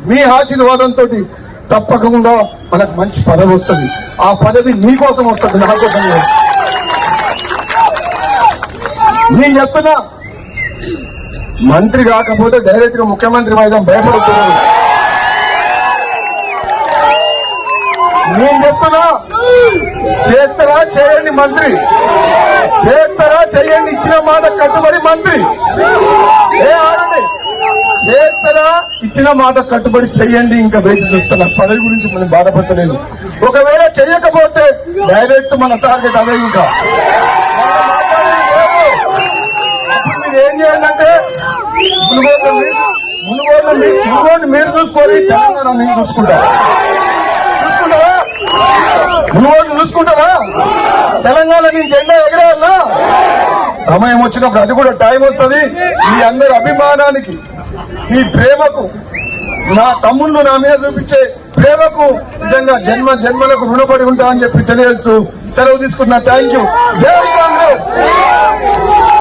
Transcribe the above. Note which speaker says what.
Speaker 1: మీ ఆశీర్వాదంతో తప్పకుండా మనకు మంచి పదవి వస్తుంది. ఆ పదవి మీకోసం వస్తుంది, నా కోసం లేదు. నేను చెప్తున్నా, మంత్రి కాకపోతే డైరెక్ట్ గా ముఖ్యమంత్రి వైద్యం భయపడుతున్నాను. నేను చెప్తున్నా, చేస్తారా చేయండి మంత్రి, చేస్తారా చేయండి, ఇచ్చిన మాట కట్టుబడి మంత్రి. ఆడండి, చేస్తారా ఇచ్చిన మాట కట్టుబడి చెయ్యండి. ఇంకా వేచి చూస్తున్నా, పదవి గురించి మనం బాధపడతలేదు. ఒకవేళ చెయ్యకపోతే డైరెక్ట్ మన టార్గెట్ అదే. ఇంకా మీరు ఏం చేయాలంటే మునుగోడు మీరు చూసుకోవాలి, తెలంగాణ నేను చూసుకుంటారా? మునుగోడు చూసుకుంటారా? తెలంగాణ నేను జెండా ఎగరేయాలా? సమయం వచ్చినప్పుడు అది కూడా టైం వస్తుంది. మీ అందరి అభిమానానికి, మీ ప్రేమకు, నా తమ్ముళ్ళు నా మీద చూపించే ప్రేమకు నిజంగా జన్మ జన్మలకు రుణపడి ఉంటా అని చెప్పి తెలియజేస్తూ సెలవు తీసుకున్నా. Thank you. జై కాంగ్రెస్.